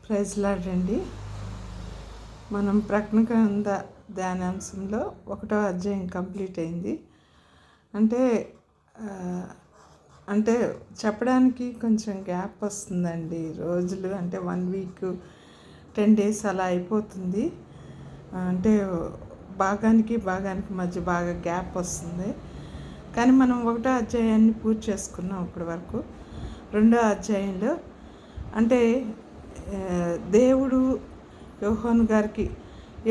Praise lord అండి. మనం ప్రకటన గ్రంథ ధ్యానాంశంలో 1వ అధ్యాయం కంప్లీట్ అయింది. అంటే అంటే చెప్పడానికి కొంచెం గ్యాప్ వస్తుందండి. రోజులు అంటే 1 వీక్ 10 days అలా అయిపోతుంది. అంటే భాగానికి మధ్య బాగా గ్యాప్ వస్తుంది. కానీ మనం 1వ అధ్యాయాన్ని పూర్తి చేసుకున్నాం ఇప్పటి వరకు. 2వ అధ్యాయంలో అంటే దేవుడు యోహాను గారికి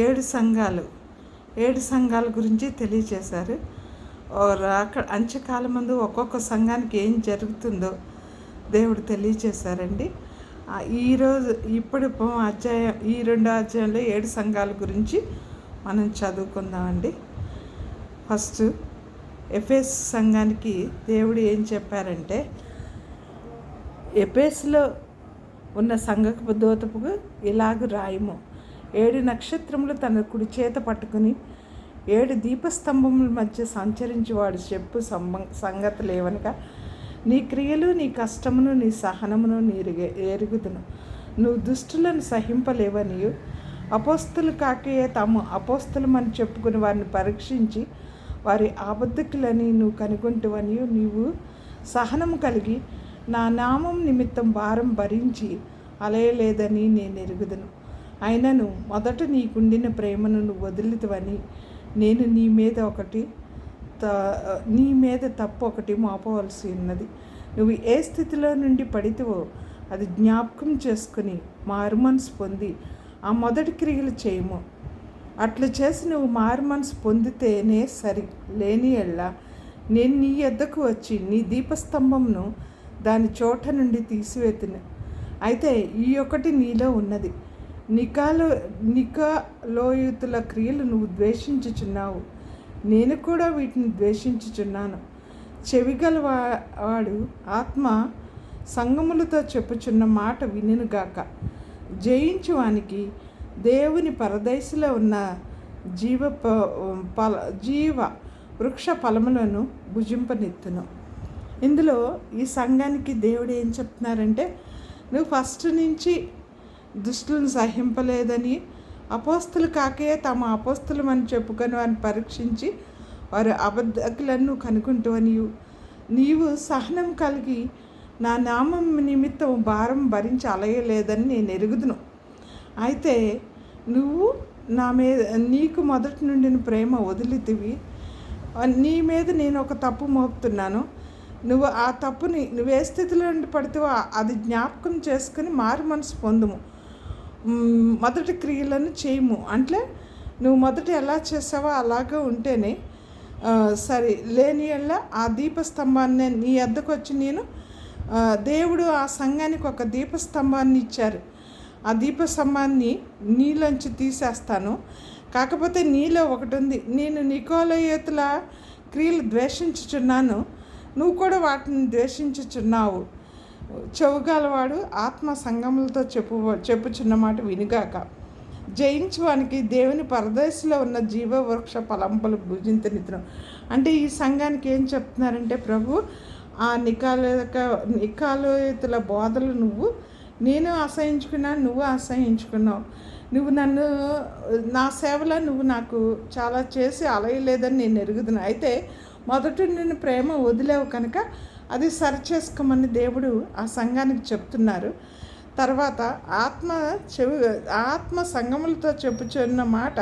7 సంఘాల గురించి తెలియచేశారు. అక్కడ అంత్యకాలం ముందు ఒక్కొక్క సంఘానికి ఏం జరుగుతుందో దేవుడు తెలియచేశారండి. ఇప్పుడు ఈ 2వ అధ్యాయంలో 7 సంఘాల గురించి మనం చదువుకుందామండి. ఫస్ట్ ఎఫెసు సంఘానికి దేవుడు ఏం చెప్పారంటే, ఎఫెసులో ఉన్న సంఘపు దూతకు ఇలాగ రాయము. 7 నక్షత్రములు తన కుడి చేత పట్టుకుని 7 దీపస్తంభముల మధ్య సంచరించేవాడు చెప్పు సంగతులు ఏవనగా, నీ క్రియలు, నీ కష్టమును, నీ సహనమును ఎరుగుదును. నువ్వు దుష్టులను సహింపలేవనియు, అపోస్తులు కాకయే తాము అపోస్తులమని చెప్పుకుని వారిని పరీక్షించి వారి అబద్ధకులని నువ్వు కనుగొంటువనియు, నీవు సహనము కలిగి నా నామం నిమిత్తం భారం భరించి అలయలేదని నేను ఎరుగుదును. అయినను మొదట నీకుండిన ప్రేమను నువ్వు వదిలితవని నేను నీ మీద తప్పు ఒకటి మోపవలసి ఉన్నది. నువ్వు ఏ స్థితిలో నుండి పడితేవో అది జ్ఞాపకం చేసుకుని మారుమనసు పొంది ఆ మొదటి క్రియలు చేయము. అట్లు చేసి నువ్వు మారుమనసు పొందితేనే సరి, లేని ఎళ్ళ నేను నీ యొద్దకు వచ్చి నీ దీపస్తంభంను దాని చోట నుండి తీసివేతును. అయితే ఈ ఒకటి నీలో ఉన్నది, నికాలోయుతుల క్రియలు నువ్వు ద్వేషించుచున్నావు, నేను కూడా వీటిని ద్వేషించుచున్నాను. చెవిగలవాడు ఆత్మ సంగములతో చెప్పుచున్న మాట వినుగాక. జయించువానికి దేవుని పరదేశంలో ఉన్న జీవ వృక్ష ఫలములను భుజింపనెత్తును. ఇందులో ఈ సంఘానికి దేవుడు ఏం చెప్తున్నారంటే, నువ్వు ఫస్ట్ నుంచి దుష్టులను సహింపలేదని, అపోస్తులు కాకే తమ అపోస్తులమని చెప్పుకొని వారిని పరీక్షించి వారి అబద్ధకులను కనుక్కుంటావనియు, నీవు సహనం కలిగి నా నామం నిమిత్తం భారం భరించి అలయలేదని నేను ఎరుగుదును. అయితే నువ్వు నీకు మొదటి నుండి ప్రేమ వదిలితివి, నీ మీద నేను ఒక తప్పు మోపుతున్నాను. నువ్వు ఆ తప్పుని నువ్వే స్థితిలో నుండి పడితేవో అది జ్ఞాపకం చేసుకుని మారు మనసు పొందుము, మొదటి క్రియలను చేయము. అంటే నువ్వు మొదట ఎలా చేసావో అలాగే ఉంటేనే సరే, లేని వల్ల ఆ దీపస్తంభాన్ని నీ వద్దకు వచ్చి దేవుడు ఆ సంఘానికి ఒక దీపస్తంభాన్ని ఇచ్చారు. ఆ దీపస్తంభాన్ని నీలోంచి తీసేస్తాను. కాకపోతే నీలో ఒకటి ఉంది, నేను నికోలయోతుల క్రియలు ద్వేషించుచున్నాను, నువ్వు కూడా వాటిని ద్వేషించుచున్నావు. చెవుగలవాడు ఆత్మ సంగములతో చెప్పుచున్నమాట వినుగాక. జయించువానికి దేవుని పరదేశంలో ఉన్న జీవవృక్ష ఫలంబులు భుజించనిత్తును. అంటే ఈ సంఘానికి ఏం చెప్తున్నారంటే, ప్రభు ఆ నికాలోయుతుల బోధలు నేను అసహించుకున్నాను, నువ్వు అసహించుకున్నావు. నువ్వు నా సేవలో నువ్వు నాకు చాలా చేసి అలయలేదని నేను ఎరుగుదును. అయితే మొదటి నేను ప్రేమ వదిలేవు కనుక అది సరిచేసుకోమని దేవుడు ఆ సంఘానికి చెప్తున్నారు. తర్వాత ఆత్మ సంగములతో చెప్పుచున్న మాట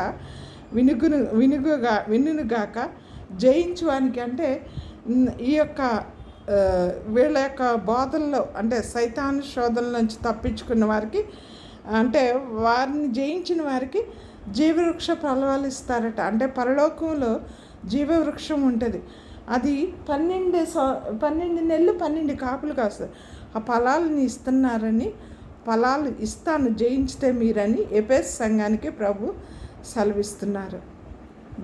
వినుగాక. జయించువానికి అంటే ఈ యొక్క వీళ్ళ యొక్క బోధనలో అంటే సైతాను శోధనల నుంచి తప్పించుకున్న వారికి, అంటే వారిని జయించిన వారికి జీవవృక్ష ఫలాలు ఇస్తారట. అంటే పరలోకంలో జీవవృక్షం ఉంటుంది. అది 12 నెలలు 12 కాపులు కాస్తుంది. ఆ ఫలాలను ఫలాలు ఇస్తాను జయించితే మీరని ఎఫెసు సంఘానికి ప్రభు సెలవిస్తున్నారు.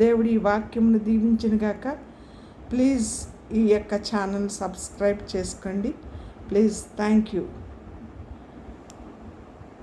దేవుడు ఈ వాక్యమును దీవించునుగాక. ప్లీజ్ ఈ యొక్క ఛానల్ సబ్స్క్రైబ్ చేసుకోండి. Please, thank you.